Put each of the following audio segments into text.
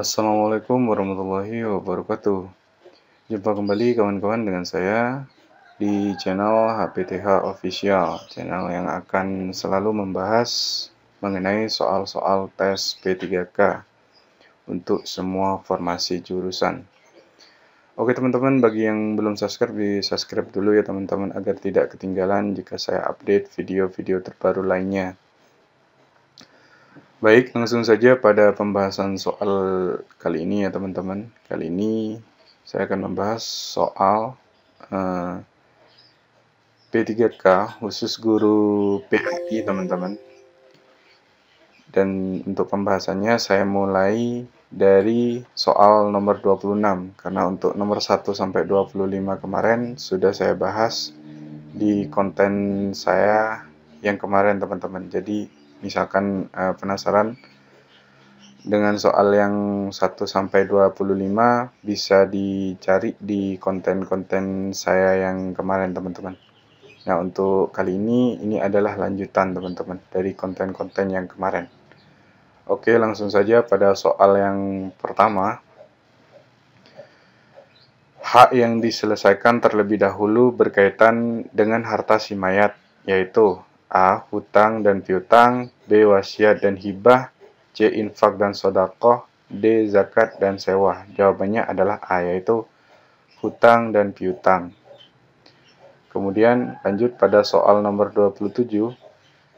Assalamualaikum warahmatullahi wabarakatuh. Jumpa kembali kawan-kawan dengan saya di channel HPTH Official, channel yang akan selalu membahas mengenai soal-soal tes P3K untuk semua formasi jurusan. Oke teman-teman, bagi yang belum subscribe, di subscribe dulu ya teman-teman agar tidak ketinggalan jika saya update video-video terbaru lainnya. Baik, langsung saja pada pembahasan soal kali ini ya teman-teman. Kali ini saya akan membahas soal P3K khusus guru PKI teman-teman. Dan untuk pembahasannya saya mulai dari soal nomor 26 karena untuk nomor 1 sampai 25 kemarin sudah saya bahas di konten saya yang kemarin teman-teman. Jadi misalkan penasaran dengan soal yang 1 sampai 25 bisa dicari di konten-konten saya yang kemarin teman-teman. Nah, untuk kali ini adalah lanjutan teman-teman dari konten-konten yang kemarin. Oke, langsung saja pada soal yang pertama. Hak yang diselesaikan terlebih dahulu berkaitan dengan harta si mayat, yaitu A. Hutang dan piutang, B. Wasiat dan hibah, C. Infak dan sodakoh, D. Zakat dan sewa. Jawabannya adalah A, yaitu hutang dan piutang. Kemudian lanjut pada soal nomor 27.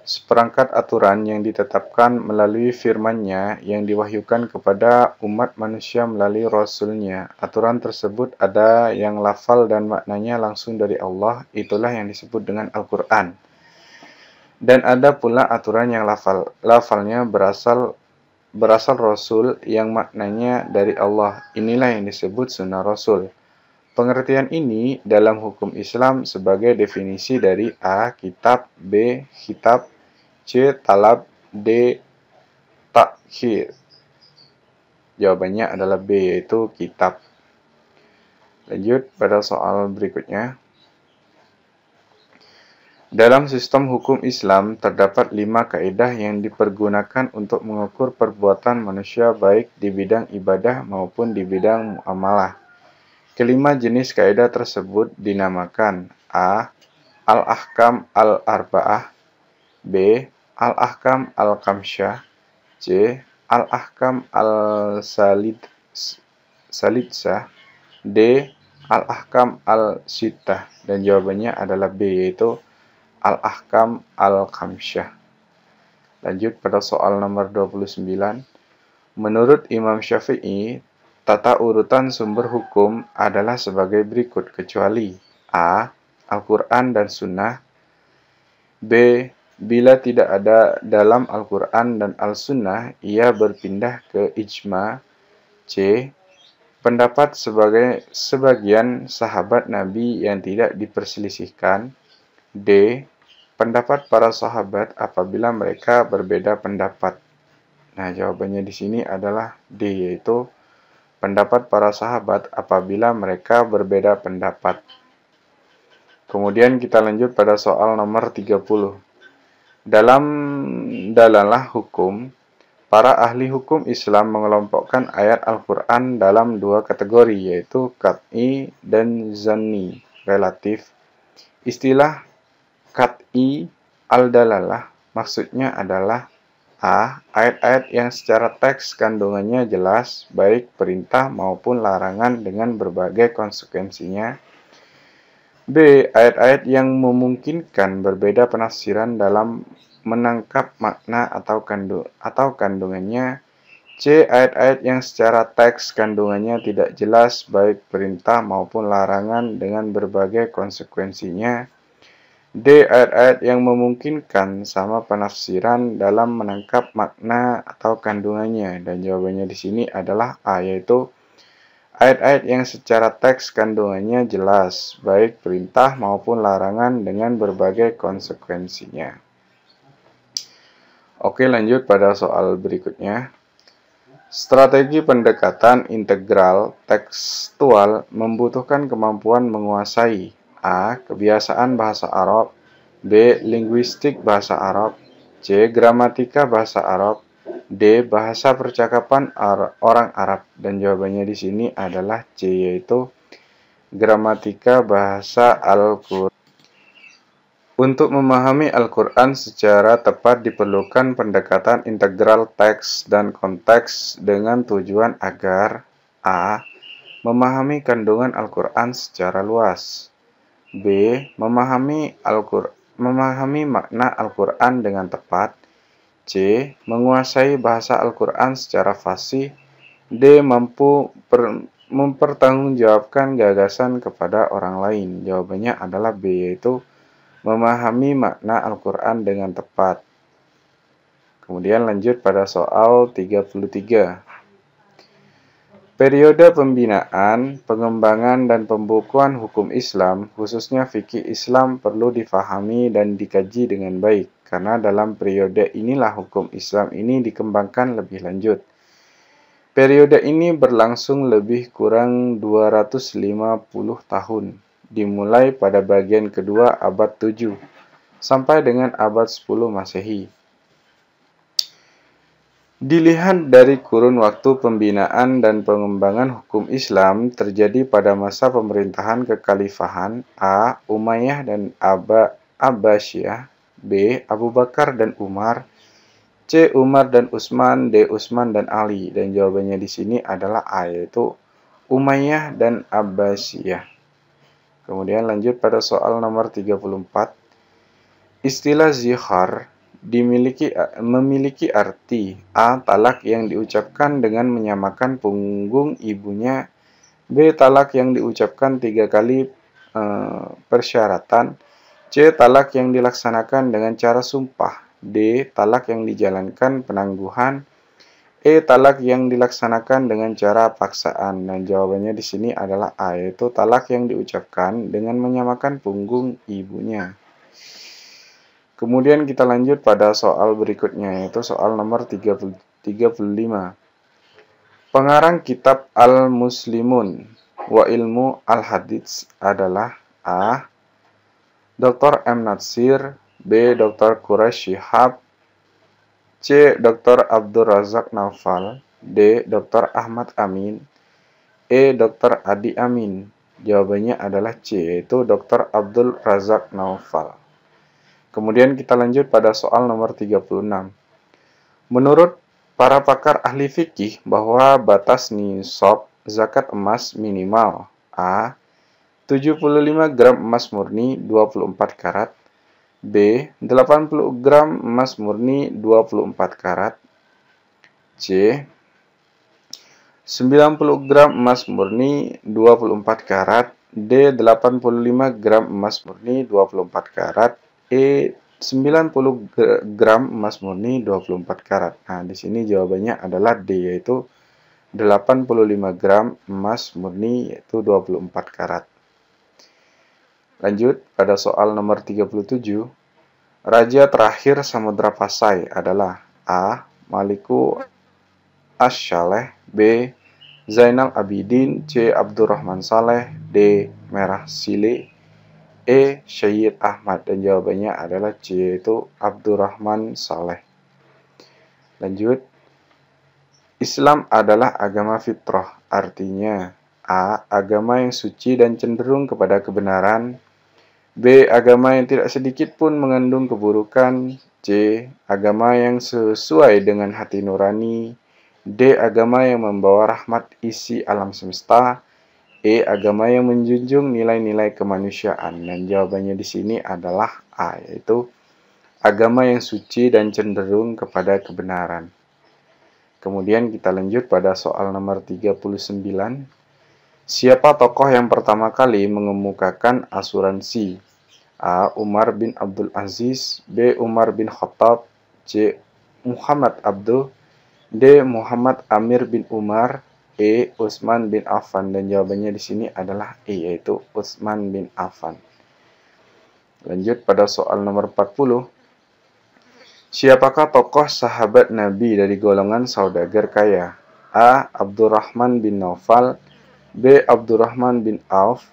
Seperangkat aturan yang ditetapkan melalui firman-Nya yang diwahyukan kepada umat manusia melalui Rasul-Nya. Aturan tersebut ada yang lafal dan maknanya langsung dari Allah, itulah yang disebut dengan Al-Quran. Dan ada pula aturan yang lafalnya berasal Rasul yang maknanya dari Allah. Inilah yang disebut sunnah Rasul. Pengertian ini dalam hukum Islam sebagai definisi dari A. Kitab, B. Khitab, C. Talab, D. Takhir. Jawabannya adalah B, yaitu kitab. Lanjut pada soal berikutnya. Dalam sistem hukum Islam terdapat 5 kaidah yang dipergunakan untuk mengukur perbuatan manusia baik di bidang ibadah maupun di bidang muamalah. Kelima jenis kaidah tersebut dinamakan A. Al-Ahkam Al-Arba'ah, B. Al-Ahkam Al-Khamsyah, C. Al-Ahkam Al-Salidsah, D. Al-Ahkam Al-Sittah. Dan jawabannya adalah B, yaitu Al-Ahkam Al-Khamsyah. Lanjut pada soal nomor 29. Menurut Imam Syafi'i, tata urutan sumber hukum adalah sebagai berikut kecuali A. Al-Quran dan Sunnah, B. Bila tidak ada dalam Al-Quran dan Al-Sunnah, ia berpindah ke ijma. C. Pendapat sebagian sahabat Nabi yang tidak diperselisihkan. D. Pendapat para sahabat apabila mereka berbeda pendapat. Nah, jawabannya di sini adalah D, yaitu pendapat para sahabat apabila mereka berbeda pendapat. Kemudian kita lanjut pada soal nomor 30. Dalam dalalah hukum, para ahli hukum Islam mengelompokkan ayat Al-Quran dalam 2 kategori, yaitu qat'i dan zanni, relatif. Istilah qat'i al-dalalah maksudnya adalah A. Ayat-ayat yang secara teks kandungannya jelas, baik perintah maupun larangan dengan berbagai konsekuensinya. B. Ayat-ayat yang memungkinkan berbeda penafsiran dalam menangkap makna atau kandungannya. C. Ayat-ayat yang secara teks kandungannya tidak jelas, baik perintah maupun larangan dengan berbagai konsekuensinya. D. Ayat-ayat yang memungkinkan sama penafsiran dalam menangkap makna atau kandungannya. Dan jawabannya di sini adalah A, yaitu ayat-ayat yang secara teks kandungannya jelas, baik perintah maupun larangan dengan berbagai konsekuensinya. Oke, lanjut pada soal berikutnya. Strategi pendekatan integral tekstual membutuhkan kemampuan menguasai A. Kebiasaan bahasa Arab, B. Linguistik bahasa Arab, C. Gramatika bahasa Arab, D. Bahasa percakapan orang Arab. Dan jawabannya di sini adalah C, yaitu gramatika bahasa Al-Quran. Untuk memahami Al-Quran secara tepat diperlukan pendekatan integral teks dan konteks dengan tujuan agar A. Memahami kandungan Al-Quran secara luas, B. Memahami makna Al-Quran dengan tepat, C. Menguasai bahasa Al-Quran secara fasih, D. Mampu mempertanggungjawabkan gagasan kepada orang lain. Jawabannya adalah B, yaitu memahami makna Al-Quran dengan tepat. Kemudian lanjut pada soal 33. Periode pembinaan, pengembangan, dan pembukuan hukum Islam, khususnya fikih Islam, perlu difahami dan dikaji dengan baik, karena dalam periode inilah hukum Islam ini dikembangkan lebih lanjut. Periode ini berlangsung lebih kurang 250 tahun, dimulai pada bagian kedua abad 7 sampai dengan abad 10 Masehi. Dilihat dari kurun waktu pembinaan dan pengembangan hukum Islam terjadi pada masa pemerintahan kekhalifahan A. Umayyah dan Abbasiyah, B. Abu Bakar dan Umar, C. Umar dan Utsman, D. Utsman dan Ali. Dan jawabannya di sini adalah A, yaitu Umayyah dan Abbasiyah. Kemudian lanjut pada soal nomor 34. Istilah zihar memiliki arti A. Talak yang diucapkan dengan menyamakan punggung ibunya, B. Talak yang diucapkan 3 kali persyaratan, C. Talak yang dilaksanakan dengan cara sumpah, D. Talak yang dijalankan penangguhan, E. Talak yang dilaksanakan dengan cara paksaan. Dan jawabannya di sini adalah A, yaitu talak yang diucapkan dengan menyamakan punggung ibunya. Kemudian kita lanjut pada soal berikutnya, yaitu soal nomor 35. Pengarang kitab Al-Muslimun wa Ilmu Al-Hadits adalah A. Dr. M. Natsir, B. Dr. Quraish Shihab, C. Dr. Abdul Razak Naufal, D. Dr. Ahmad Amin, E. Dr. Adi Amin. Jawabannya adalah C, yaitu Dr. Abdul Razak Naufal. Kemudian kita lanjut pada soal nomor 36. Menurut para pakar ahli fikih bahwa batas nisab zakat emas minimal A. 75 gram emas murni 24 karat, B. 80 gram emas murni 24 karat, C. 90 gram emas murni 24 karat, D. 85 gram emas murni 24 karat, E. 90 gram emas murni 24 karat. Nah, di sini jawabannya adalah D, yaitu 85 gram emas murni yaitu 24 karat. Lanjut pada soal nomor 37. Raja terakhir Samudra Pasai adalah A. Maliku Asy-Syaleh, B. Zainal Abidin, C. Abdurrahman Saleh, D. Merah Sile, E. Syed Ahmad. Dan jawabannya adalah C, yaitu Abdurrahman Saleh. Lanjut. Islam adalah agama fitrah, artinya A. Agama yang suci dan cenderung kepada kebenaran, B. Agama yang tidak sedikit pun mengandung keburukan, C. Agama yang sesuai dengan hati nurani, D. Agama yang membawa rahmat isi alam semesta, E. Agama yang menjunjung nilai-nilai kemanusiaan. Dan jawabannya di sini adalah A, yaitu agama yang suci dan cenderung kepada kebenaran. Kemudian kita lanjut pada soal nomor 39. Siapa tokoh yang pertama kali mengemukakan asuransi? A. Umar bin Abdul Aziz, B. Umar bin Khattab, C. Muhammad Abduh, D. Muhammad Amir bin Umar, E. Utsman bin Affan. Dan jawabannya di sini adalah E, yaitu Utsman bin Affan. Lanjut pada soal nomor 40. Siapakah tokoh sahabat Nabi dari golongan saudagar kaya? A. Abdurrahman bin Naufal, B. Abdurrahman bin Auf,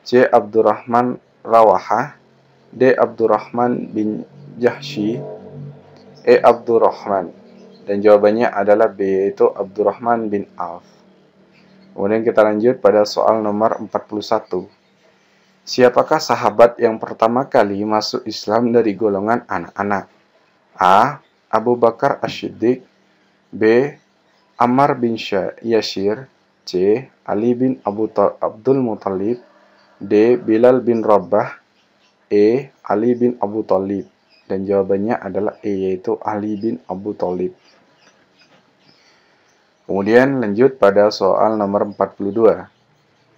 C. Abdurrahman Rawahah, D. Abdurrahman bin Jahsy, E. Abdurrahman. Dan jawabannya adalah B, yaitu Abdurrahman bin Auf. Kemudian kita lanjut pada soal nomor 41. Siapakah sahabat yang pertama kali masuk Islam dari golongan anak-anak? A. Abu Bakar As-Siddiq. B. Ammar bin Yasir. C. Ali bin Abdul Muttalib. D. Bilal bin Rabah. E. Ali bin Abu Thalib. Dan jawabannya adalah E, yaitu Ali bin Abu Thalib. Kemudian lanjut pada soal nomor 42.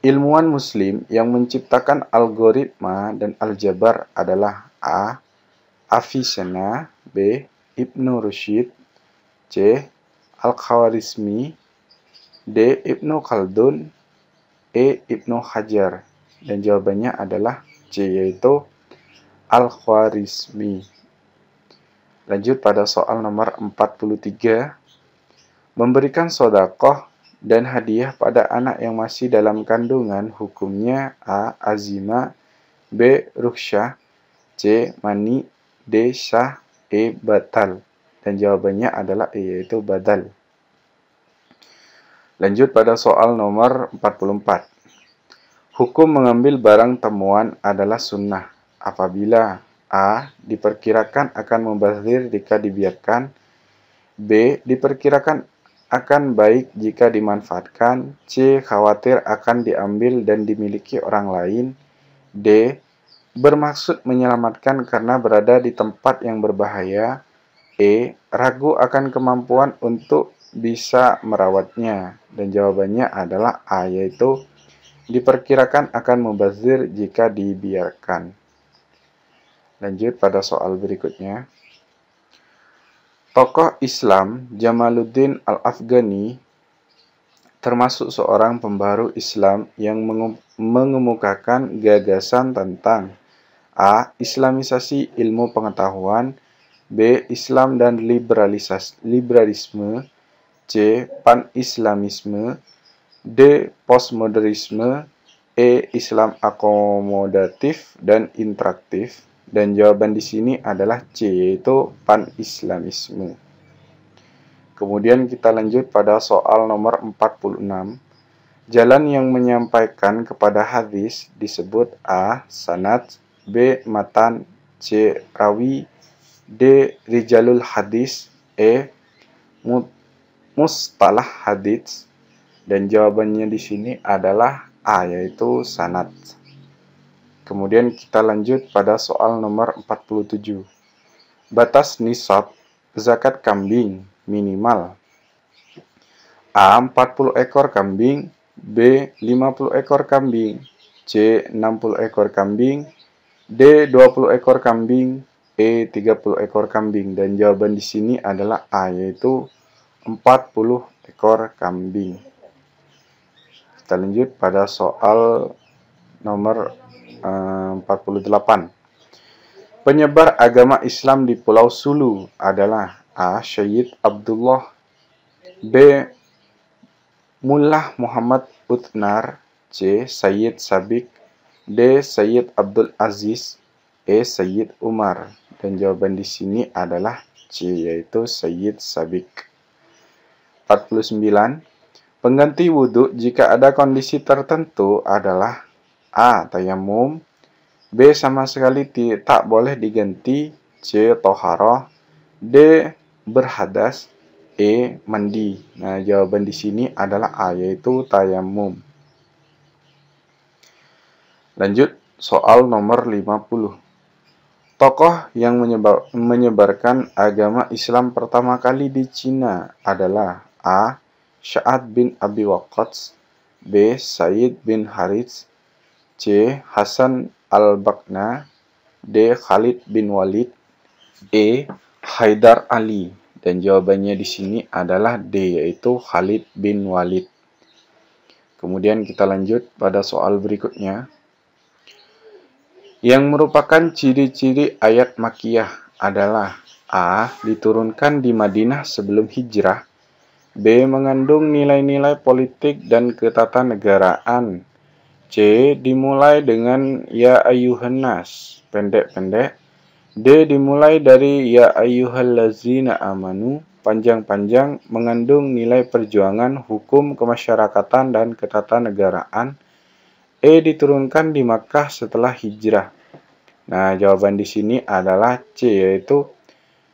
Ilmuwan muslim yang menciptakan algoritma dan aljabar adalah A. Avicenna. B. Ibnu Rushd. C. Al-Khwarizmi. D. Ibnu Khaldun. E. Ibnu Hajar. Dan jawabannya adalah C, yaitu Al-Khwarizmi. Lanjut pada soal nomor 43. Memberikan sedekah dan hadiah pada anak yang masih dalam kandungan hukumnya A. Azima. B. Rukhsah. C. Mani. D. Sah. E. Batal. Dan jawabannya adalah E, yaitu badal. Lanjut pada soal nomor 44. Hukum mengambil barang temuan adalah sunnah apabila A. Diperkirakan akan mubazir jika dibiarkan. B. Diperkirakan akan baik jika dimanfaatkan. C. Khawatir akan diambil dan dimiliki orang lain. D. Bermaksud menyelamatkan karena berada di tempat yang berbahaya. E. Ragu akan kemampuan untuk bisa merawatnya. Dan jawabannya adalah A, yaitu diperkirakan akan mubazir jika dibiarkan. Lanjut pada soal berikutnya. Tokoh Islam Jamaluddin Al-Afghani termasuk seorang pembaru Islam yang mengemukakan gagasan tentang A. Islamisasi ilmu pengetahuan. B. Islam dan liberalisme. C. Pan-Islamisme. D. Postmodernisme. E. Islam akomodatif dan interaktif. Dan jawaban di sini adalah C, yaitu pan-islamisme. Kemudian kita lanjut pada soal nomor 46. Jalan yang menyampaikan kepada hadis disebut A. Sanad. B. Matan. C. Rawi. D. Rijalul hadis. E. Mustalah hadis. Dan jawabannya di sini adalah A, yaitu sanad. Kemudian kita lanjut pada soal nomor 47. Batas nisab zakat kambing minimal. A. 40 ekor kambing. B. 50 ekor kambing. C. 60 ekor kambing. D. 20 ekor kambing. E. 30 ekor kambing. Dan jawaban di sini adalah A, yaitu 40 ekor kambing. Kita lanjut pada soal nomor 48. Penyebar agama Islam di Pulau Sulu adalah A. Syed Abdullah. B. Mullah Muhammad Utnar. C. Sayyid Sabiq. D. Sayyid Abdul Aziz. E. Sayyid Umar. Dan jawaban di sini adalah C, yaitu Sayyid Sabiq. 49. Pengganti wudhu jika ada kondisi tertentu adalah A. Tayamum. B. Sama sekali tak boleh diganti. C. Toharoh. D. Berhadas. E. Mandi. Nah, jawaban di sini adalah A, yaitu tayamum. Lanjut soal nomor 50. Tokoh yang menyebarkan agama Islam pertama kali di Cina adalah A. Sa'ad bin Abi Waqqas. B. Said bin Harits. C. Hasan al-Banna. D. Khalid bin Walid. E. Haidar Ali. Dan jawabannya di sini adalah D, yaitu Khalid bin Walid. Kemudian kita lanjut pada soal berikutnya. Yang merupakan ciri-ciri ayat Makkiyah adalah A. Diturunkan di Madinah sebelum hijrah. B. Mengandung nilai-nilai politik dan ketatanegaraan. C. Dimulai dengan Ya Ayyuhan Nas, pendek-pendek. D. Dimulai dari Ya Ayyuhallazina Amanu. panjang-panjang, mengandung nilai perjuangan, hukum, kemasyarakatan, dan ketatanegaraan. Diturunkan di Makkah setelah hijrah. Nah, jawaban di sini adalah C, yaitu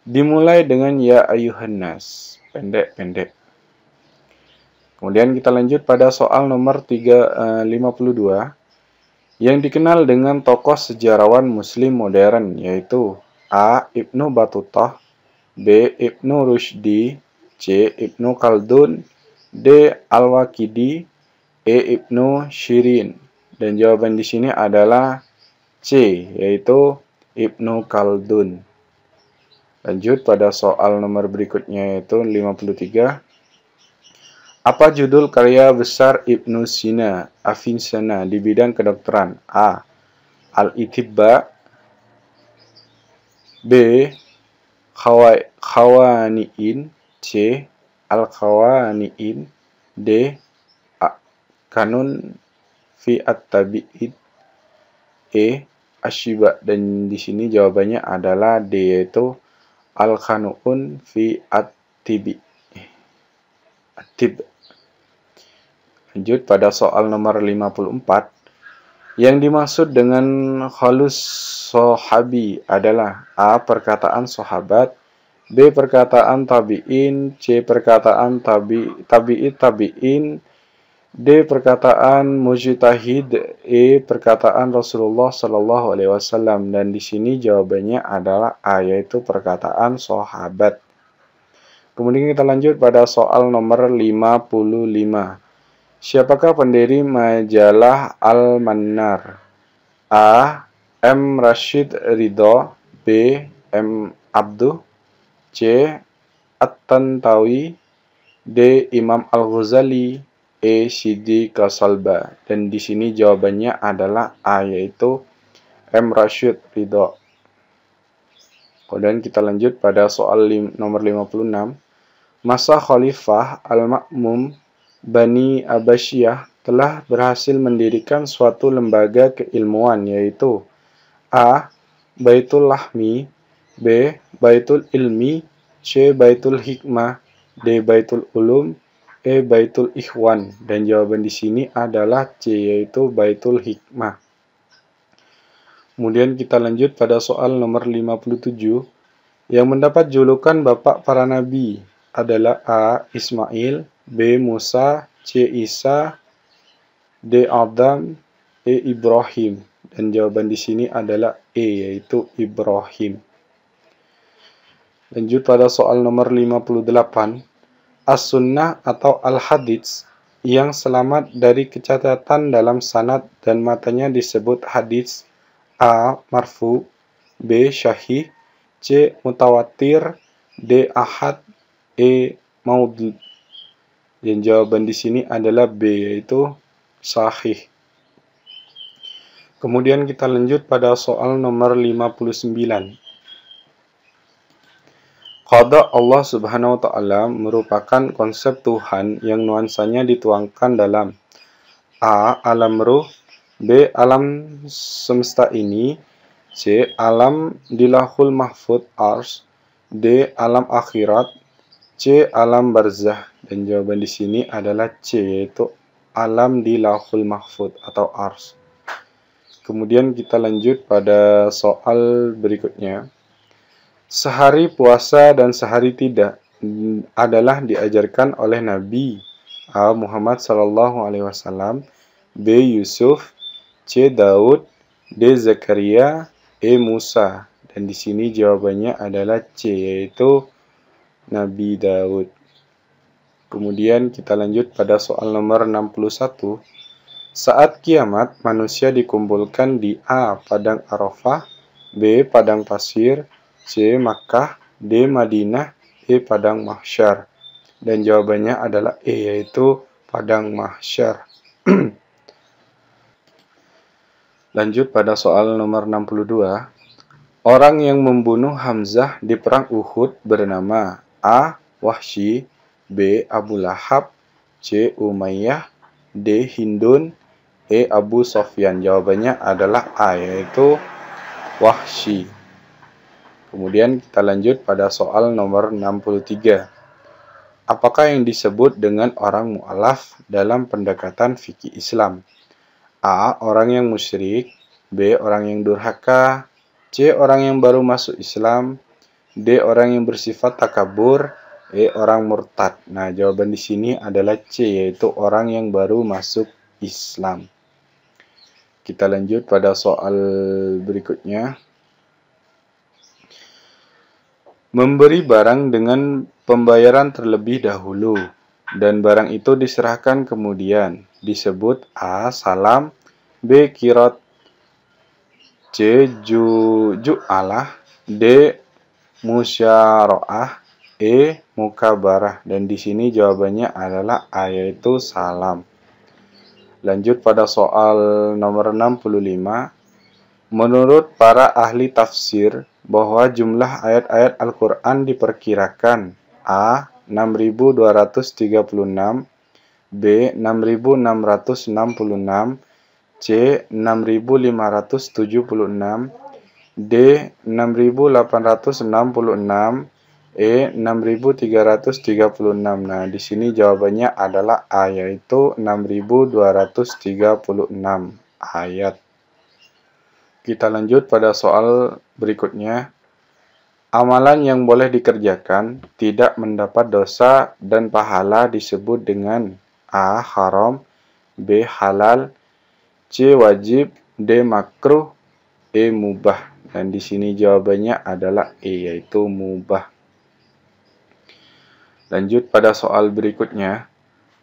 dimulai dengan ya ayuhan nas. Pendek-pendek. Kemudian kita lanjut pada soal nomor 52. Yang dikenal dengan tokoh sejarawan muslim modern, yaitu A. Ibnu Battutah, B. Ibnu Rushdi, C. Ibnu Khaldun, D. Al-Waqidi, E. Ibnu Shirin. Dan jawaban di sini adalah C, yaitu Ibnu Khaldun. Lanjut pada soal nomor berikutnya, yaitu 53. Apa judul karya besar Ibnu Sina Avicenna di bidang kedokteran? A. Al-Itibba, B. Khawani'in, C. Al-Khawani'in, D. Kanun fi at-tabi'id, E. Ashiba. Dan di sini jawabannya adalah D, yaitu Al-Kanun fi at-tib. Lanjut pada soal nomor 54. Yang dimaksud dengan khalus sahabi adalah A. Perkataan sahabat, B. Perkataan tabi'in, C. Perkataan tabi'in, D. Perkataan mujtahid, E. Perkataan Rasulullah Shallallahu Alaihi Wasallam. Dan di sini jawabannya adalah A, yaitu perkataan sahabat. Kemudian kita lanjut pada soal nomor 55. Siapakah pendiri majalah Al-Manar? A. M. Rashid Ridho, B. M. Abduh, C. At-Tantawi, D. Imam Al-Ghazali, E. Sidi Qasalba. Dan di sini jawabannya adalah A, yaitu M. Rashid Ridho. Kemudian kita lanjut pada soal nomor 56. Masa Khalifah Al-Ma'mum Bani Abbasiyah telah berhasil mendirikan suatu lembaga keilmuan, yaitu A. Baitul Lahmi, B. Baitul Ilmi, C. Baitul Hikmah, D. Baitul Ulum, E. Baitul Ikhwan. Dan jawaban di sini adalah C, yaitu Baitul Hikmah. Kemudian kita lanjut pada soal nomor 57. Yang mendapat julukan Bapak para Nabi adalah A. Ismail, B. Musa, C. Isa, D. Adam, E. Ibrahim. Dan jawaban di sini adalah E, yaitu Ibrahim. Lanjut pada soal nomor 58. As-Sunnah atau Al-Hadits yang selamat dari kecacatan dalam sanad dan matanya disebut hadits. A. Marfu, B. Syahih, C. Mutawatir, D. Ahad, E. Maudud. Dan jawaban di sini adalah B, yaitu sahih. Kemudian kita lanjut pada soal nomor 59. Qada Allah Subhanahu wa Ta'ala merupakan konsep Tuhan yang nuansanya dituangkan dalam A. Alam ruh, B. Alam semesta ini, C. Alam di Lauhul Mahfuz Ars, D. Alam akhirat, C. Alam barzah. Dan jawaban di sini adalah C, yaitu alam di Lauhul Mahfuz atau Ars. Kemudian kita lanjut pada soal berikutnya. Sehari puasa dan sehari tidak adalah diajarkan oleh Nabi A. Muhammad Sallallahu Alaihi Wasallam, B. Yusuf, C. Daud, D. Zakaria, E. Musa. Dan di sini jawabannya adalah C, yaitu Nabi Daud. Kemudian kita lanjut pada soal nomor 61. Saat kiamat, manusia dikumpulkan di A. Padang Arafah, B. Padang pasir, C. Makkah, D. Madinah, E. Padang mahsyar. Dan jawabannya adalah E, yaitu Padang mahsyar. Lanjut pada soal nomor 62. Orang yang membunuh Hamzah di perang Uhud bernama A. Wahsy, B. Abu Lahab, C. Umayyah, D. Hindun, E. Abu Sofyan. Jawabannya adalah A, yaitu Wahsy. Kemudian kita lanjut pada soal nomor 63. Apakah yang disebut dengan orang mu'alaf dalam pendekatan fikih Islam? A. Orang yang musyrik. B. Orang yang durhaka. C. Orang yang baru masuk Islam. D. Orang yang bersifat takabur. E. Orang murtad. Nah, jawaban di sini adalah C, yaitu orang yang baru masuk Islam. Kita lanjut pada soal berikutnya. Memberi barang dengan pembayaran terlebih dahulu dan barang itu diserahkan kemudian disebut A. Salam. B. Kirot. C. Ju'alah. D. Musyaroah. E. Mukabarah. Dan di sini jawabannya adalah A, yaitu salam. Lanjut pada soal nomor 65. Menurut para ahli tafsir, bahwa jumlah ayat-ayat Al-Quran diperkirakan A. 6.236, B. 6.666, C. 6.576, D. 6.866, E. 6.336. Nah, di sini jawabannya adalah A, yaitu 6.236 ayat. Kita lanjut pada soal berikutnya. Amalan yang boleh dikerjakan tidak mendapat dosa dan pahala disebut dengan A. Haram, B. Halal, C. Wajib, D. Makruh, E. Mubah. Dan di sini jawabannya adalah E, yaitu mubah. Lanjut pada soal berikutnya.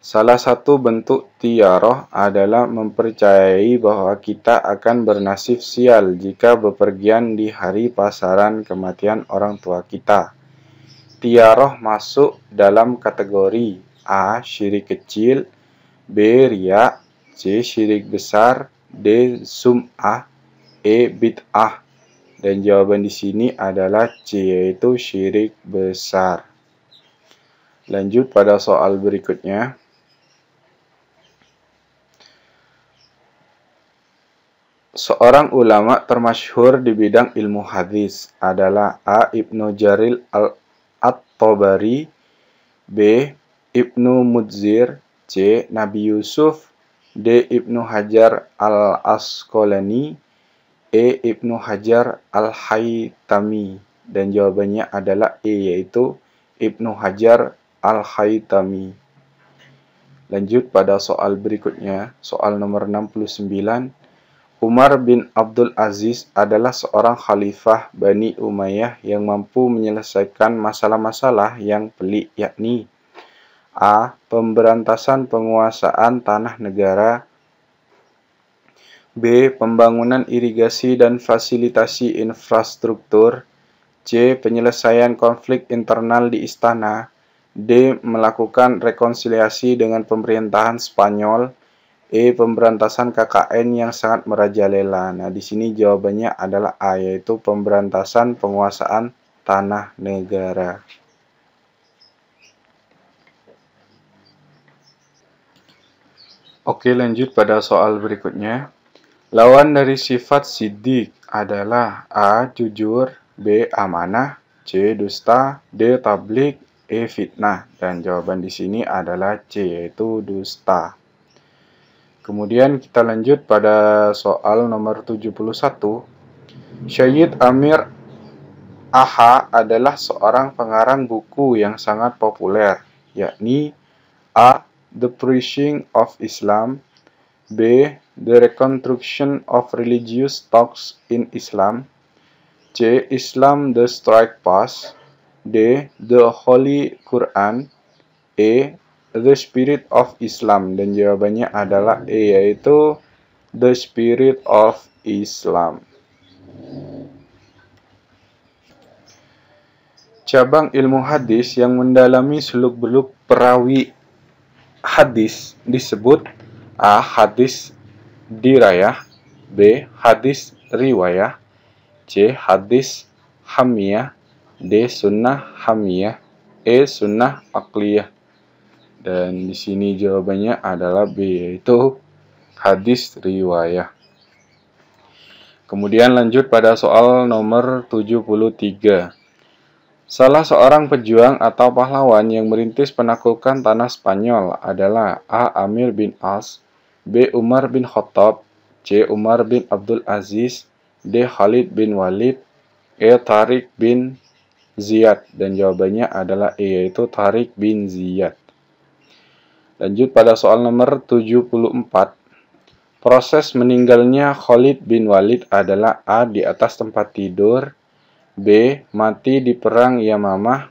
Salah satu bentuk tiaroh adalah mempercayai bahwa kita akan bernasib sial jika bepergian di hari pasaran kematian orang tua kita. Tiaroh masuk dalam kategori A. Syirik kecil, B. Riya, C. Syirik besar, D. Sum'ah, E. Bid'ah. Dan jawaban di sini adalah C, yaitu syirik besar. Lanjut pada soal berikutnya. Seorang ulama termasyhur di bidang ilmu hadis adalah A. Ibnu Jarir At-Tabari, B. Ibnu Mudzir, C. Nabi Yusuf, D. Ibnu Hajar Al-Asqalani, E. Ibnu Hajar Al-Haytami. Dan jawabannya adalah E, yaitu Ibnu Hajar Al-Haytami. Lanjut pada soal berikutnya, soal nomor 69. Umar bin Abdul Aziz adalah seorang khalifah Bani Umayyah yang mampu menyelesaikan masalah-masalah yang pelik, yakni A. Pemberantasan penguasaan tanah negara, B. Pembangunan irigasi dan fasilitasi infrastruktur, C. Penyelesaian konflik internal di istana, D. Melakukan rekonsiliasi dengan pemerintahan Spanyol, E. Pemberantasan KKN yang sangat merajalela. Nah, di sini jawabannya adalah A, yaitu pemberantasan penguasaan tanah negara. Oke, lanjut pada soal berikutnya. Lawan dari sifat siddiq adalah A. Jujur, B. Amanah, C. Dusta, D. Tablik, E. Fitnah. Dan jawaban di sini adalah C, yaitu dusta. Kemudian kita lanjut pada soal nomor 71. Syed Amir Aha adalah seorang pengarang buku yang sangat populer, yakni A. The Preaching of Islam, B. The Reconstruction of Religious Talks in Islam, C. Islam the Strike Path, D. The Holy Quran, E. The Spirit of Islam. Dan jawabannya adalah E, yaitu The Spirit of Islam. Cabang ilmu hadis yang mendalami seluk-beluk perawi hadis disebut A. Hadis dirayah, B. Hadis riwayah, C. Hadis hamiyah, D. Sunnah hamiyah, E. Sunnah aqliyah. Dan di sini jawabannya adalah B, yaitu hadis riwayah. Kemudian lanjut pada soal nomor 73. Salah seorang pejuang atau pahlawan yang merintis penaklukan tanah Spanyol adalah A. Amir bin As, B. Umar bin Khattab, C. Umar bin Abdul Aziz, D. Khalid bin Walid, E. Tariq bin Ziyad. Dan jawabannya adalah E, yaitu Tariq bin Ziyad. Lanjut pada soal nomor 74. Proses meninggalnya Khalid bin Walid adalah A. Di atas tempat tidur, B. Mati di perang Yamamah,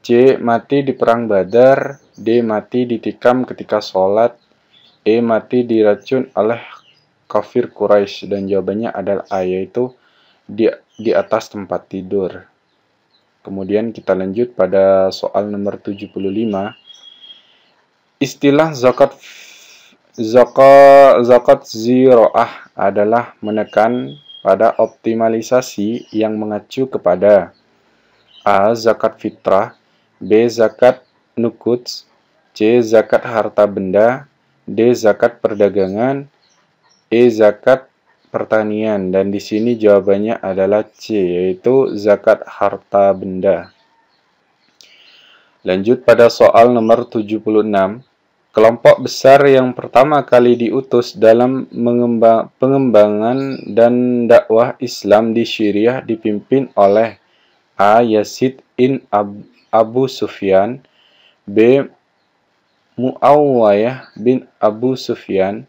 C. Mati di perang Badar, D. Mati ditikam ketika sholat, E. Mati diracun oleh kafir Quraisy. Dan jawabannya adalah A, yaitu di atas tempat tidur. Kemudian kita lanjut pada soal nomor 75. Istilah zakat ziraah adalah menekan pada optimalisasi yang mengacu kepada A. Zakat fitrah, B. Zakat nukuds, C. Zakat harta benda, D. Zakat perdagangan, E. Zakat pertanian. Dan di sini jawabannya adalah C, yaitu zakat harta benda. Lanjut pada soal nomor 76. Kelompok besar yang pertama kali diutus dalam pengembangan dan dakwah Islam di Syriah dipimpin oleh A. Yazid bin Abu Sufyan, B. Muawiyah bin Abu Sufyan,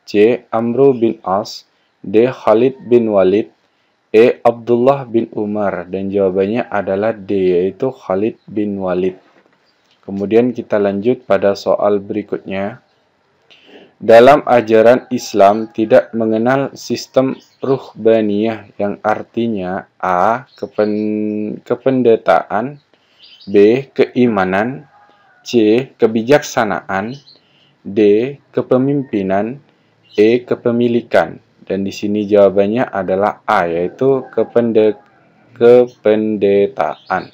C. Amr bin As, D. Khalid bin Walid, E. Abdullah bin Umar. Dan jawabannya adalah D, yaitu Khalid bin Walid. Kemudian kita lanjut pada soal berikutnya. Dalam ajaran Islam tidak mengenal sistem ruhbaniyah yang artinya A. Kependetaan, B. Keimanan, C. Kebijaksanaan, D. Kepemimpinan, E. Kepemilikan. Dan di sini jawabannya adalah A, yaitu kependetaan.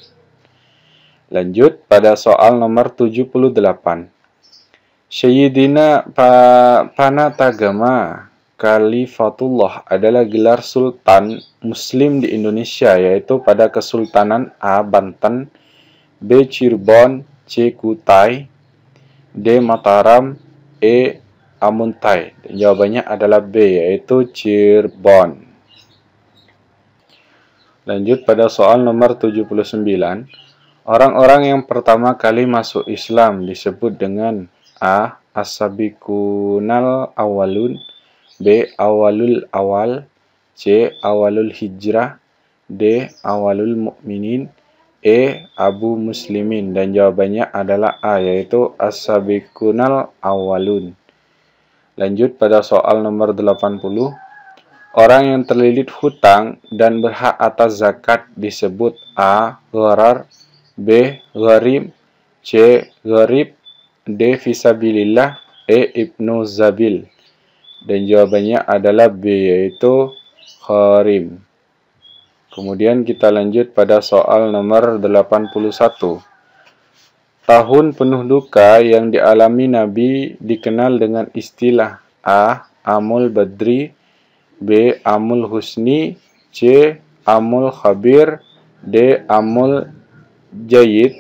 Lanjut pada soal nomor 78. Sayyidina Panatagama Khalifatullah adalah gelar sultan muslim di Indonesia, yaitu pada Kesultanan A. Banten, B. Cirebon, C. Kutai, D. Mataram, E. Amuntai. Dan jawabannya adalah B, yaitu Cirebon. Lanjut pada soal nomor 79. Orang-orang yang pertama kali masuk Islam disebut dengan A. As-sabiqunal awalun, B. Awalul awal, C. Awalul hijrah, D. Awalul mu'minin, E. Abu muslimin. Dan jawabannya adalah A, yaitu as-sabiqunal awalun. Lanjut pada soal nomor 80. Orang yang terlilit hutang dan berhak atas zakat disebut A. Gharar, B. Gharib, C. Gharib, D. Fisabilillah, E. Ibnu Zabil. Dan jawabannya adalah B, yaitu Gharim. Kemudian kita lanjut pada soal nomor 81. Tahun penuh duka yang dialami Nabi dikenal dengan istilah A. Amul Badri, B. Amul Husni, C. Amul Khabir, D. Amul Jayid,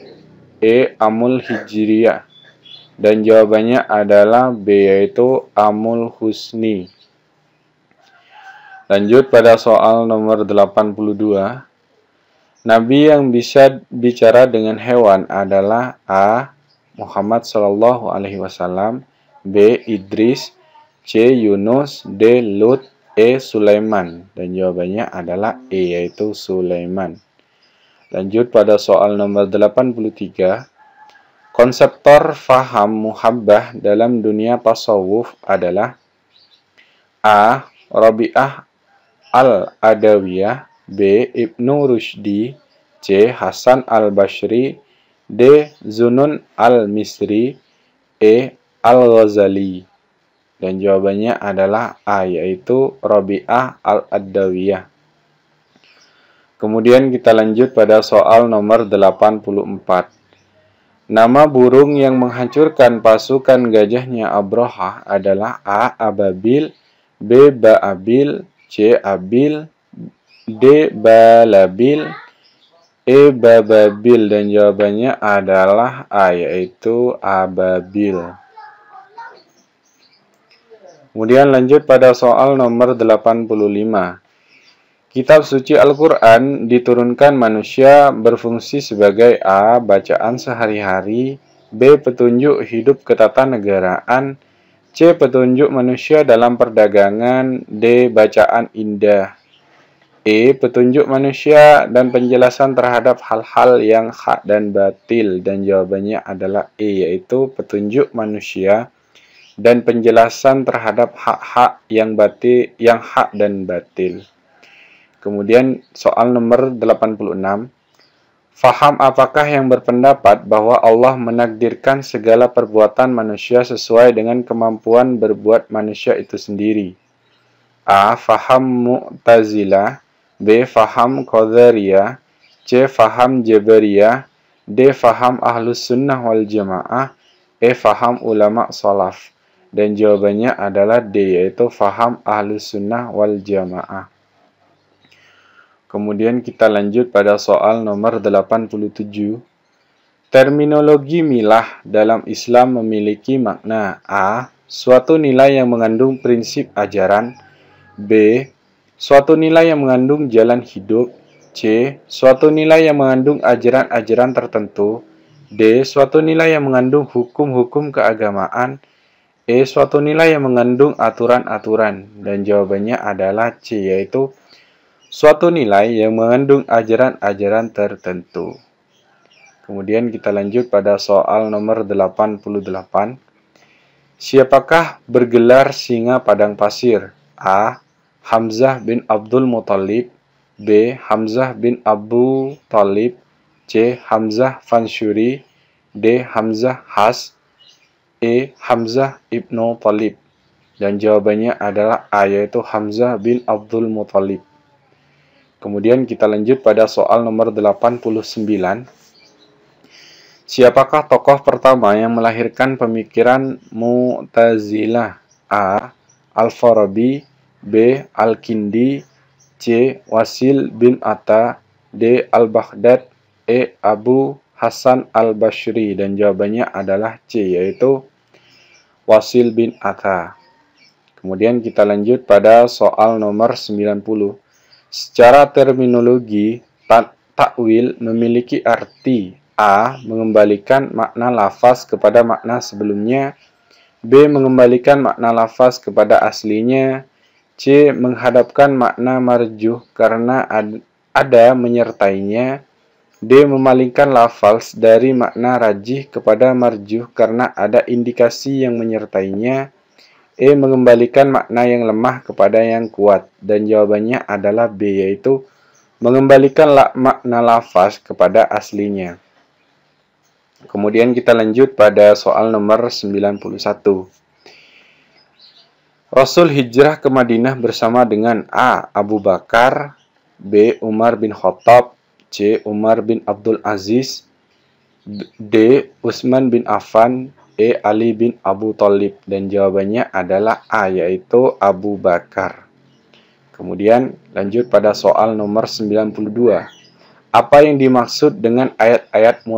E. Amul Hijriyah. Dan jawabannya adalah B, yaitu Amul Husni. Lanjut pada soal nomor 82. Nabi yang bisa bicara dengan hewan adalah A. Muhammad SAW, B. Idris, C. Yunus, D. Lut, E. Sulaiman. Dan jawabannya adalah E, yaitu Sulaiman. Lanjut pada soal nomor 83. Konseptor faham muhabbah dalam dunia tasawuf adalah A. Rabi'ah al-Adawiyah, B. Ibnu Rushdi, C. Hasan al-Bashri, D. Zunun al-Misri, E. Al-Ghazali. Dan jawabannya adalah A, yaitu Rabi'ah al-Adawiyah. Kemudian kita lanjut pada soal nomor 84. Nama burung yang menghancurkan pasukan gajahnya Abrahah adalah A. Ababil, B. Baabil, C. Abil, D. Balabil, Bababil, dan jawabannya adalah A, yaitu ababil. Kemudian lanjut pada soal nomor 85. Kitab suci Al-Quran diturunkan manusia berfungsi sebagai A. Bacaan sehari-hari, B. Petunjuk hidup ketatanegaraan, C. Petunjuk manusia dalam perdagangan, D. Bacaan indah. Petunjuk manusia dan penjelasan terhadap hal-hal yang hak dan batil, dan jawabannya adalah yaitu petunjuk manusia dan penjelasan terhadap hak-hak yang hak dan batil. Kemudian soal nomor 86. Faham apakah yang berpendapat bahwa Allah menakdirkan segala perbuatan manusia sesuai dengan kemampuan berbuat manusia itu sendiri? A. Faham Mu'tazilah, B. Faham Qadariyah, C. Faham Jabariyah, D. Faham Ahlus Sunnah wal Jamaah, Faham ulama salaf. Dan jawabannya adalah D, yaitu Faham Ahlus Sunnah wal Jamaah. Kemudian kita lanjut pada soal nomor 87. Terminologi milah dalam Islam memiliki makna A. Suatu nilai yang mengandung prinsip ajaran, B. Suatu nilai yang mengandung jalan hidup, C. Suatu nilai yang mengandung ajaran-ajaran tertentu, D. Suatu nilai yang mengandung hukum-hukum keagamaan, Suatu nilai yang mengandung aturan-aturan. Dan jawabannya adalah C, yaitu suatu nilai yang mengandung ajaran-ajaran tertentu. Kemudian kita lanjut pada soal nomor 88. Siapakah bergelar singa padang pasir? A. Hamzah bin Abdul Muthalib, B. Hamzah bin Abu Thalib, C. Hamzah Fansyuri, D. Hamzah Has, Hamzah ibnu Thalib. Dan jawabannya adalah A, yaitu Hamzah bin Abdul Muthalib. Kemudian kita lanjut pada soal nomor 89. Siapakah tokoh pertama yang melahirkan pemikiran Mu'tazilah? A. Al-Farabi, B. Al-Kindi, C. Wasil bin Atta, D. Al-Baghdad, Abu Hasan Al-Bashri. Dan jawabannya adalah C, yaitu Wasil bin Atta. Kemudian kita lanjut pada soal nomor 90. Secara terminologi, takwil memiliki arti A. Mengembalikan makna lafaz kepada makna sebelumnya, B. Mengembalikan makna lafaz kepada aslinya, C. Menghadapkan makna marjuh karena ada menyertainya, D. Memalingkan lafaz dari makna rajih kepada marjuh karena ada indikasi yang menyertainya, mengembalikan makna yang lemah kepada yang kuat. Dan jawabannya adalah B, yaitu mengembalikan makna lafaz kepada aslinya. Kemudian kita lanjut pada soal nomor 91. Rasul hijrah ke Madinah bersama dengan A. Abu Bakar, B. Umar bin Khattab, C. Umar bin Abdul Aziz, D. Utsman bin Affan, Ali bin Abu Thalib. Dan jawabannya adalah A, yaitu Abu Bakar. Kemudian lanjut pada soal nomor 92. Apa yang dimaksud dengan ayat-ayat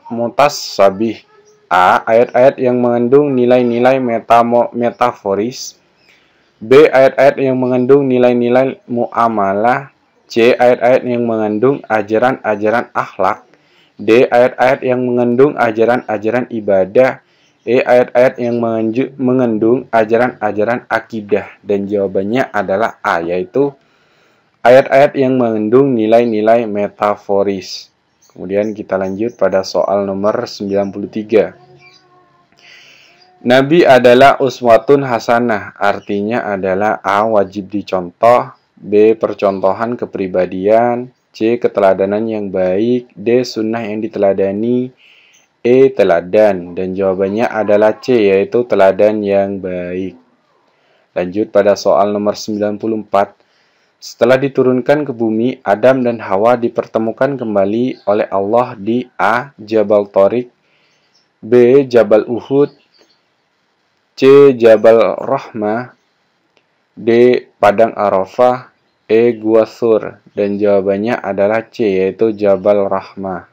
mutasyabih? A. Ayat-ayat yang mengandung nilai-nilai metaforis, B. Ayat-ayat yang mengandung nilai-nilai muamalah, C. Ayat-ayat yang mengandung ajaran-ajaran akhlak, D. Ayat-ayat yang mengandung ajaran-ajaran ibadah, ayat-ayat yang mengandung ajaran-ajaran akidah. Dan jawabannya adalah A, yaitu ayat-ayat yang mengandung nilai-nilai metaforis. Kemudian kita lanjut pada soal nomor 93. Nabi adalah uswatun hasanah, artinya adalah A. Wajib dicontoh, B. Percontohan kepribadian, C. Keteladanan yang baik, D. Sunnah yang diteladani, teladan. Dan jawabannya adalah C, yaitu teladan yang baik. Lanjut pada soal nomor 94. Setelah diturunkan ke bumi, Adam dan Hawa dipertemukan kembali oleh Allah di A. Jabal Tariq, B. Jabal Uhud, C. Jabal Rahmah, D. Padang Arafah, E. Gua Thur. Dan jawabannya adalah C, yaitu Jabal Rahmah.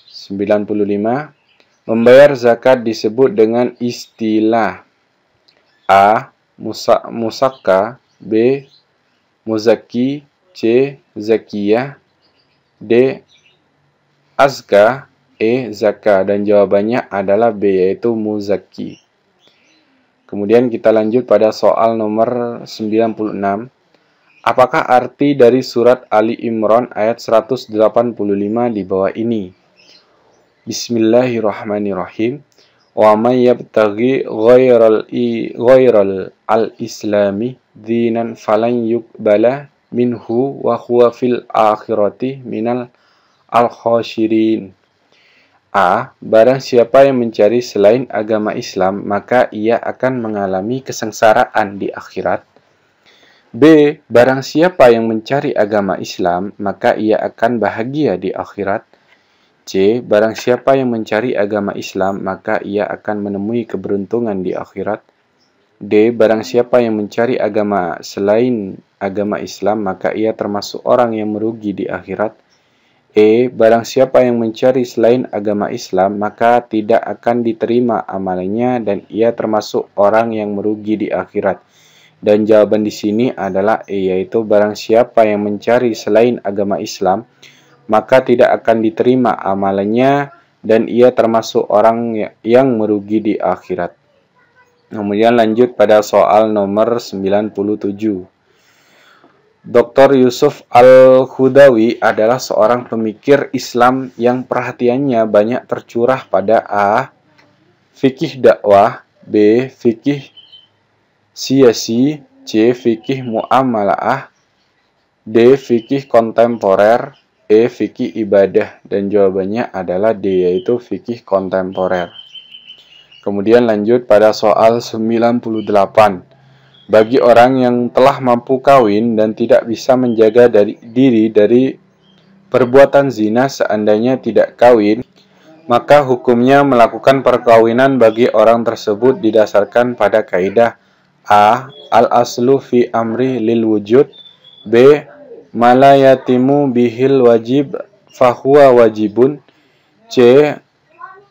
95. Membayar zakat disebut dengan istilah A. Musakka, B. Muzaki, C. Zakiyah, D. Azka, E. Zaka. Dan jawabannya adalah B, yaitu Muzaki. Kemudian kita lanjut pada soal nomor 96. Apakah arti dari surat Ali Imran ayat 185 di bawah ini? Bismillahirrahmanirrahim. Wa may yabtaghi ghairal al-islami dinan falan yuqbala minhu wa huwa fil akhirati minal al-khasirin. A. Barang siapa yang mencari selain agama Islam, maka ia akan mengalami kesengsaraan di akhirat. B. Barang siapa yang mencari agama Islam, maka ia akan bahagia di akhirat. C. Barang siapa yang mencari agama Islam, maka ia akan menemui keberuntungan di akhirat. D. Barang siapa yang mencari agama selain agama Islam, maka ia termasuk orang yang merugi di akhirat. E. Barang siapa yang mencari selain agama Islam, maka tidak akan diterima amalannya dan ia termasuk orang yang merugi di akhirat. Dan jawaban di sini adalah E, yaitu barang siapa yang mencari selain agama Islam, maka tidak akan diterima amalannya dan ia termasuk orang yang merugi di akhirat. Kemudian lanjut pada soal nomor 97. Dr. Yusuf Al-Khudawi adalah seorang pemikir Islam yang perhatiannya banyak tercurah pada A. Fikih dakwah, B. Fikih siasi, C. Fikih muamalah, D. Fikih kontemporer, E. Fikih ibadah. Dan jawabannya adalah D, yaitu fikih kontemporer. Kemudian lanjut pada soal 98. Bagi orang yang telah mampu kawin dan tidak bisa menjaga diri dari perbuatan zina seandainya tidak kawin, maka hukumnya melakukan perkawinan bagi orang tersebut didasarkan pada kaidah A. Al-aslu fi amri lil wujud, B. Malayatimu bihil wajib fahuwa wajibun, C.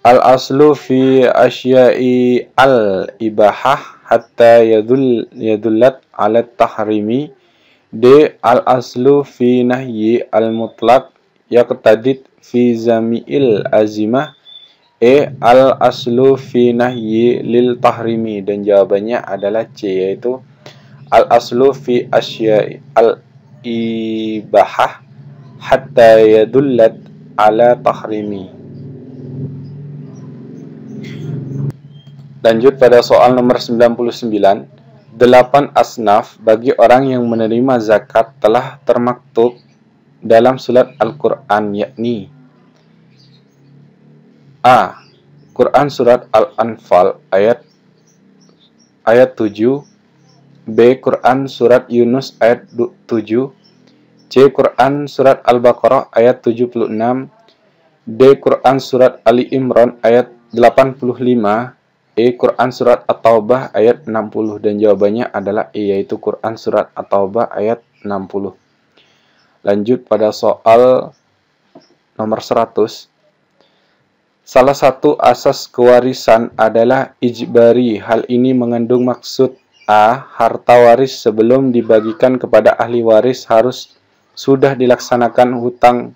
Al-aslu fi asya'i al-ibahah hatta yadullat ala tahrimi, D. Al-aslu fi nahyi al-mutlaq yaqtadid fi zami'il azimah, E. Al-aslu fi nahyi lil tahrimi. Dan jawabannya adalah C, yaitu al-aslu fi asya'i al-ibahah hatta yadullat ala tahrimi. Lanjut pada soal nomor 99. 8 asnaf bagi orang yang menerima zakat telah termaktub dalam surat Al-Quran, yakni A. Quran surat Al-Anfal ayat 7, B. Quran surat Yunus ayat 7, C. Quran surat Al-Baqarah ayat 76, D. Quran surat Ali Imran ayat 85, E. Quran surat At-Taubah ayat 60. Dan jawabannya adalah E, yaitu Quran surat At-Taubah ayat 60. Lanjut pada soal nomor 100. Salah satu asas kewarisan adalah ijbari. Hal ini mengandung maksud A. Harta waris sebelum dibagikan kepada ahli waris harus sudah dilaksanakan hutang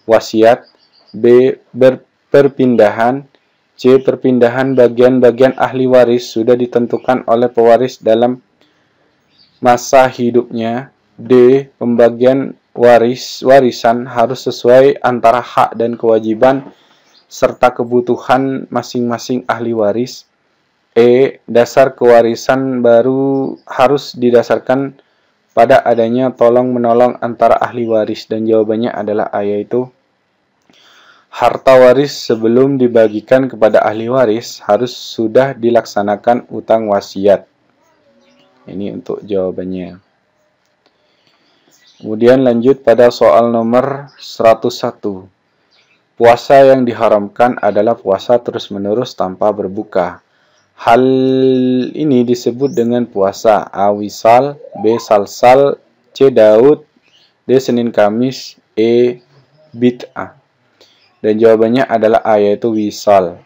wasiat, B. Perpindahan, C. Perpindahan bagian-bagian ahli waris sudah ditentukan oleh pewaris dalam masa hidupnya, D. Pembagian warisan harus sesuai antara hak dan kewajiban serta kebutuhan masing-masing ahli waris, E. Dasar kewarisan baru harus didasarkan pada adanya tolong-menolong antara ahli waris. Dan jawabannya adalah A, yaitu harta waris sebelum dibagikan kepada ahli waris harus sudah dilaksanakan utang wasiat. Ini untuk jawabannya. Kemudian lanjut pada soal nomor 101. Puasa yang diharamkan adalah puasa terus-menerus tanpa berbuka. Hal ini disebut dengan puasa A. Wisal, B. Salsal, C. Daud, D. Senin Kamis, E. Bid'ah. Dan jawabannya adalah A, yaitu wisal.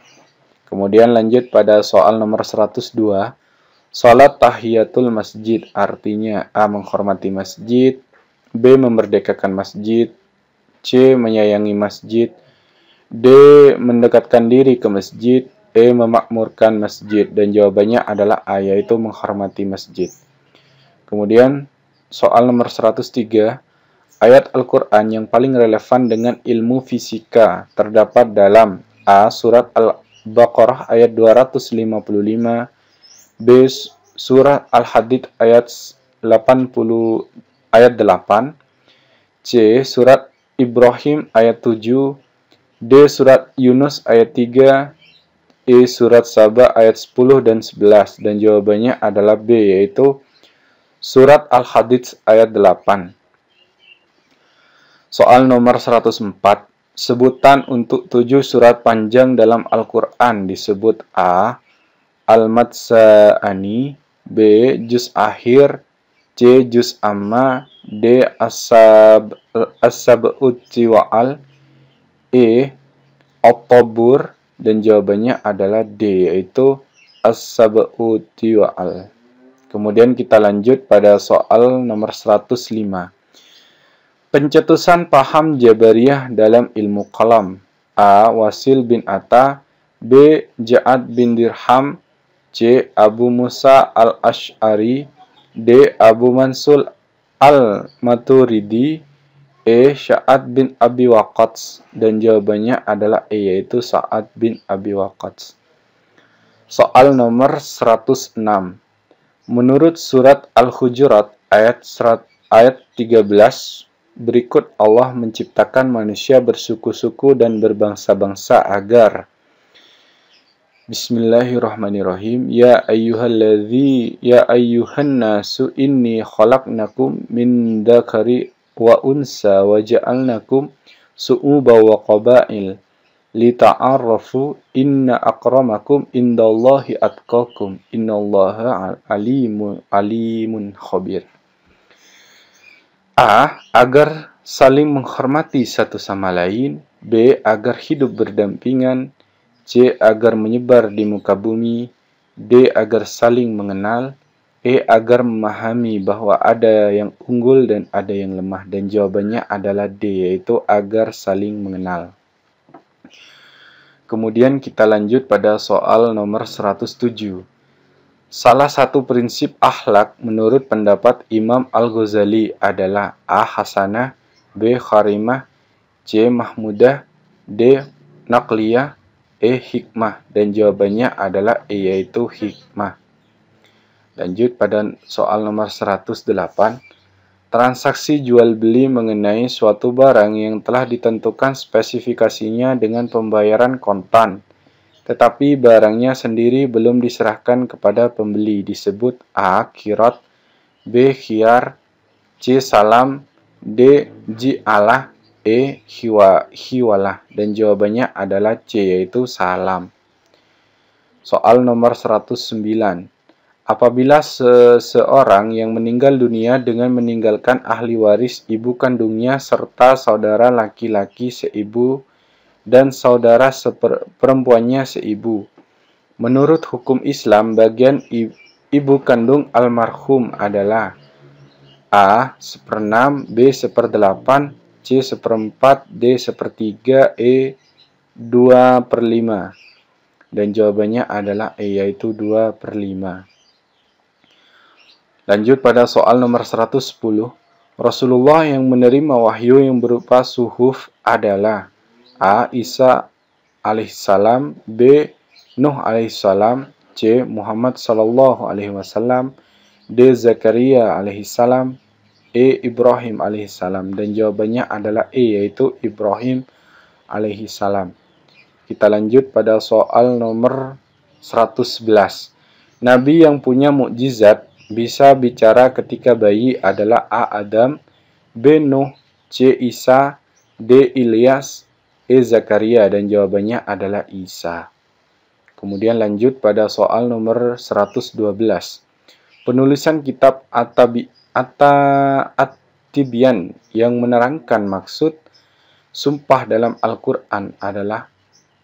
Kemudian lanjut pada soal nomor 102. Salat tahiyatul masjid artinya A. Menghormati masjid, B. Memerdekakan masjid, C. Menyayangi masjid, D. Mendekatkan diri ke masjid, E. Memakmurkan masjid. Dan jawabannya adalah A, yaitu menghormati masjid. Kemudian soal nomor 103. Ayat Al-Quran yang paling relevan dengan ilmu fisika terdapat dalam A. Surat Al-Baqarah ayat 255, B. Surah Al-Hadid ayat 80 ayat 8, C. Surat Ibrahim ayat 7, D. Surat Yunus ayat 3, E. Surat Saba ayat 10 dan 11. Dan jawabannya adalah B, yaitu Surat Al-Hadid ayat 8. Soal nomor 104. Sebutan untuk 7 surat panjang dalam Al-Quran disebut A. Al-Matsa'ani, B. Juz Akhir, C. Juz Amma, D. As-Sab'ut Tiwa'al, E. At-Tabur. Dan jawabannya adalah D, yaitu As-Sab'ut Tiwa'al. Kemudian kita lanjut pada soal nomor 105. Pencetusan paham Jabariyah dalam ilmu kalam. A. Wasil bin Atta, B. Ja'ad bin Dirham, C. Abu Musa al-Ash'ari, D. Abu Mansur al-Maturidi, E. Sa'ad bin Abi Waqqas. Dan jawabannya adalah E, yaitu Sa'ad bin Abi Waqqas. Soal nomor 106. Menurut surat Al-Hujurat ayat 13 berikut, Allah menciptakan manusia bersuku-suku dan berbangsa-bangsa agar Bismillahirrahmanirrahim. Ya ayyuhan nasu inni khalaqnakum min dzakari wa unsa wa ja'alnakum su'uba wa qabail lita'arafu inna akramakum indallahi atqakum innallaha alimun khabir. A. Agar saling menghormati satu sama lain, B. Agar hidup berdampingan, C. Agar menyebar di muka bumi, D. Agar saling mengenal, E. Agar memahami bahwa ada yang unggul dan ada yang lemah. Dan jawabannya adalah D, yaitu agar saling mengenal. Kemudian kita lanjut pada soal nomor 107. Salah satu prinsip akhlak menurut pendapat Imam Al-Ghazali adalah A. Hasanah, B. Karimah, C. Mahmudah, D. Naqliyah, E. Hikmah. Dan jawabannya adalah E, yaitu hikmah. Lanjut pada soal nomor 108. Transaksi jual beli mengenai suatu barang yang telah ditentukan spesifikasinya dengan pembayaran kontan, tetapi barangnya sendiri belum diserahkan kepada pembeli disebut A. Qirat, B. Khiyar, C. Salam, D. Ji'alah, E. Hiwalah. Dan jawabannya adalah C, yaitu salam. Soal nomor 109. Apabila seseorang yang meninggal dunia dengan meninggalkan ahli waris ibu kandungnya serta saudara laki-laki seibu dan saudara perempuannya seibu, menurut hukum Islam bagian ibu kandung almarhum adalah A. 1/6, B. 1/8, C. 1/4, D. 1/3, E. 2/5. Dan jawabannya adalah E, yaitu 2/5. Lanjut pada soal nomor 110. Rasulullah yang menerima wahyu yang berupa suhuf adalah A. Isa alaihissalam, B. Nuh alaihissalam, C. Muhammad sallallahu alaihi wasallam, D. Zakaria alaihissalam, E. Ibrahim alaihissalam. Dan jawabannya adalah E, yaitu Ibrahim alaihissalam. Kita lanjut pada soal nomor 111. Nabi yang punya mukjizat bisa bicara ketika bayi adalah A. Adam, B. Nuh, C. Isa, D. Ilyas, E. Zakaria. Dan jawabannya adalah Isa. Kemudian lanjut pada soal nomor 112. Penulisan kitab tibyan yang menerangkan maksud sumpah dalam Al-Quran adalah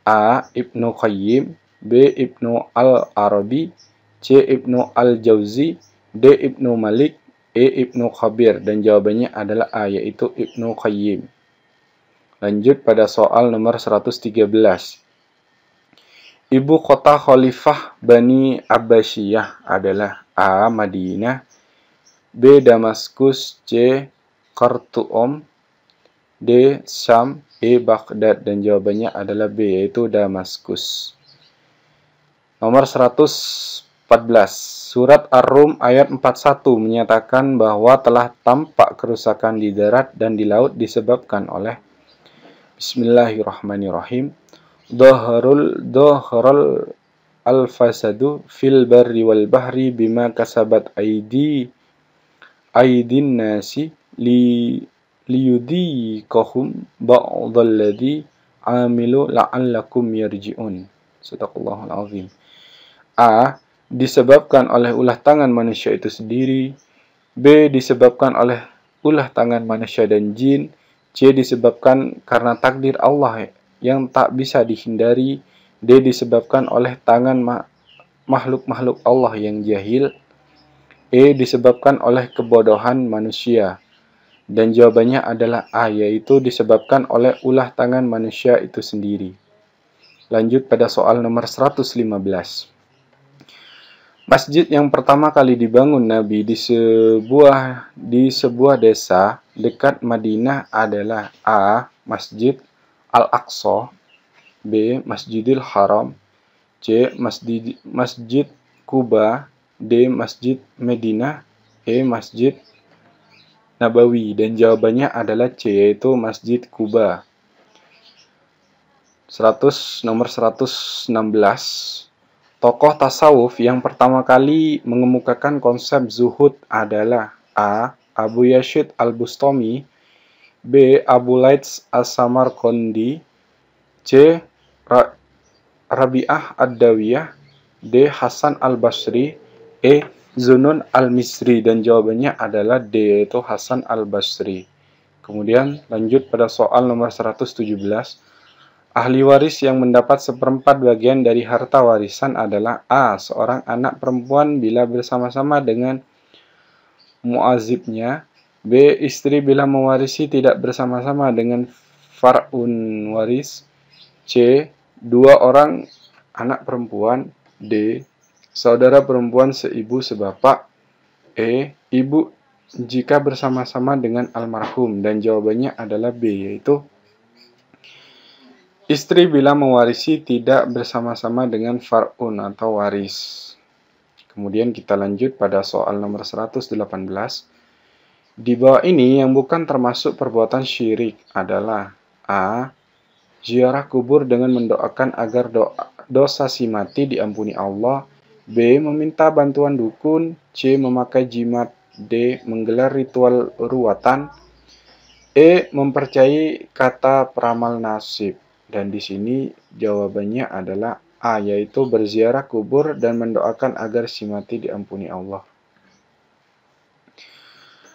A. Ibnu Qayyim, B. Ibnu Al-Arabi, C. Ibnu Al-Jauzi, D. Ibnu Malik, E. Ibnu Khabir. Dan jawabannya adalah A, yaitu Ibnu Qayyim. Lanjut pada soal nomor 113. Ibu kota Khalifah Bani Abbasiyah adalah A. Madinah, B. Damaskus, C. Khartoum, D. Syam, E. Baghdad. Dan jawabannya adalah B, yaitu Damaskus. Nomor 114. Surat Ar-Rum ayat 41 menyatakan bahwa telah tampak kerusakan di darat dan di laut disebabkan oleh Bismillahirrahmanirrahim. Dhahrul al-fasadu fil barri wal bahri bima kasabat aidin nasi liyudhiqahum ba'dalladzi amilu la'allakum yarji'un. Sadaqallahul azim. A. Disebabkan oleh ulah tangan manusia itu sendiri. B. Disebabkan oleh ulah tangan manusia dan jin. C. Disebabkan karena takdir Allah yang tak bisa dihindari. D. Disebabkan oleh tangan makhluk-makhluk Allah yang jahil. E. Disebabkan oleh kebodohan manusia. Dan jawabannya adalah A, yaitu disebabkan oleh ulah tangan manusia itu sendiri. Lanjut pada soal nomor 115. Masjid yang pertama kali dibangun Nabi di sebuah desa dekat Madinah adalah A. Masjid Al-Aqsa, B. Masjidil Haram, C. Masjid Kuba, D. Masjid Madinah, E. Masjid Nabawi. Dan jawabannya adalah C, yaitu Masjid Kuba. Nomor 116. Tokoh tasawuf yang pertama kali mengemukakan konsep zuhud adalah A. Abu Yazid Al-Bustami, B. Abu Laits As-Samarqandi, C. Rabi'ah Ad-Dawiyah, D. Hasan Al-Basri, E. Zunun Al-Misri. Dan jawabannya adalah D, yaitu Hasan Al-Basri. Kemudian lanjut pada soal nomor 117. Ahli waris yang mendapat seperempat bagian dari harta warisan adalah A. Seorang anak perempuan bila bersama-sama dengan muazibnya, B. Istri bila mewarisi tidak bersama-sama dengan far'un waris, C. Dua orang anak perempuan, D. Saudara perempuan seibu sebapak, E. Ibu jika bersama-sama dengan almarhum. Dan jawabannya adalah B, yaitu istri bila mewarisi tidak bersama-sama dengan far'un atau waris. Kemudian kita lanjut pada soal nomor 118. Di bawah ini yang bukan termasuk perbuatan syirik adalah A. Ziarah kubur dengan mendoakan agar dosa si mati diampuni Allah. B. Meminta bantuan dukun. C. Memakai jimat. D. Menggelar ritual ruwatan. E. Mempercayai kata peramal nasib. Dan di sini jawabannya adalah A, yaitu berziarah kubur dan mendoakan agar si mati diampuni Allah.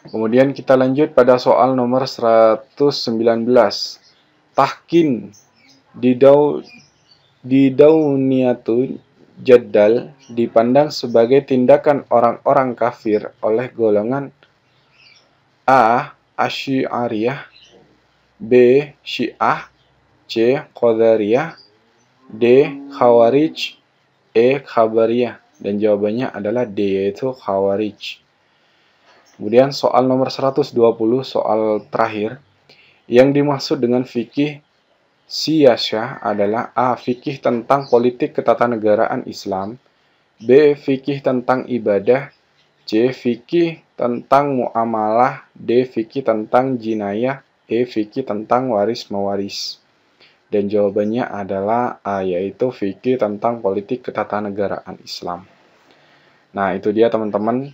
Kemudian kita lanjut pada soal nomor 119. Tahkin di Dauniyatun Jaddal dipandang sebagai tindakan orang-orang kafir oleh golongan A. Asy'ariyah, B. Syiah, C. Qadariyah, D. Khawarij, E. Khabariyah. Dan jawabannya adalah D, yaitu Khawarij. Kemudian soal nomor 120, soal terakhir. Yang dimaksud dengan fikih siyasah adalah A. Fikih tentang politik ketatanegaraan Islam, B. Fikih tentang ibadah, C. Fikih tentang muamalah, D. Fikih tentang jinayah, E. Fikih tentang waris-mewaris. Dan jawabannya adalah A, yaitu fikih tentang politik ketatanegaraan Islam. Nah, itu dia teman-teman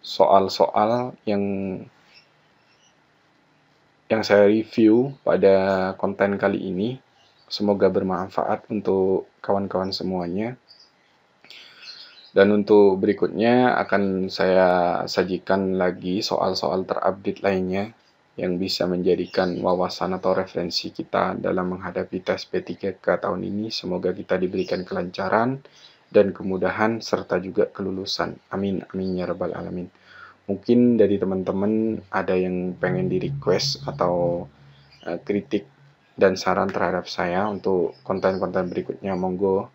soal-soal yang saya review pada konten kali ini. Semoga bermanfaat untuk kawan-kawan semuanya. Dan untuk berikutnya akan saya sajikan lagi soal-soal terupdate lainnya yang bisa menjadikan wawasan atau referensi kita dalam menghadapi tes P3K tahun ini. Semoga kita diberikan kelancaran dan kemudahan serta juga kelulusan. Amin, amin ya rabbal alamin. Mungkin dari teman-teman ada yang pengen di-request atau kritik dan saran terhadap saya untuk konten-konten berikutnya, monggo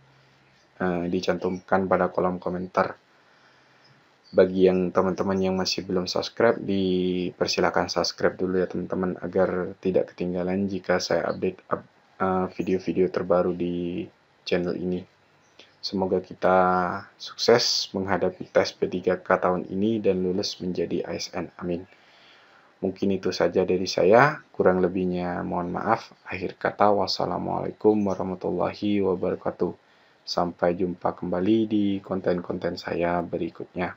dicantumkan pada kolom komentar. Bagi yang teman-teman yang masih belum subscribe, dipersilakan subscribe dulu ya teman-teman, agar tidak ketinggalan jika saya update video-video terbaru di channel ini. Semoga kita sukses menghadapi tes P3K tahun ini dan lulus menjadi ASN. Amin. Mungkin itu saja dari saya, kurang lebihnya mohon maaf. Akhir kata, wassalamualaikum warahmatullahi wabarakatuh. Sampai jumpa kembali di konten-konten saya berikutnya.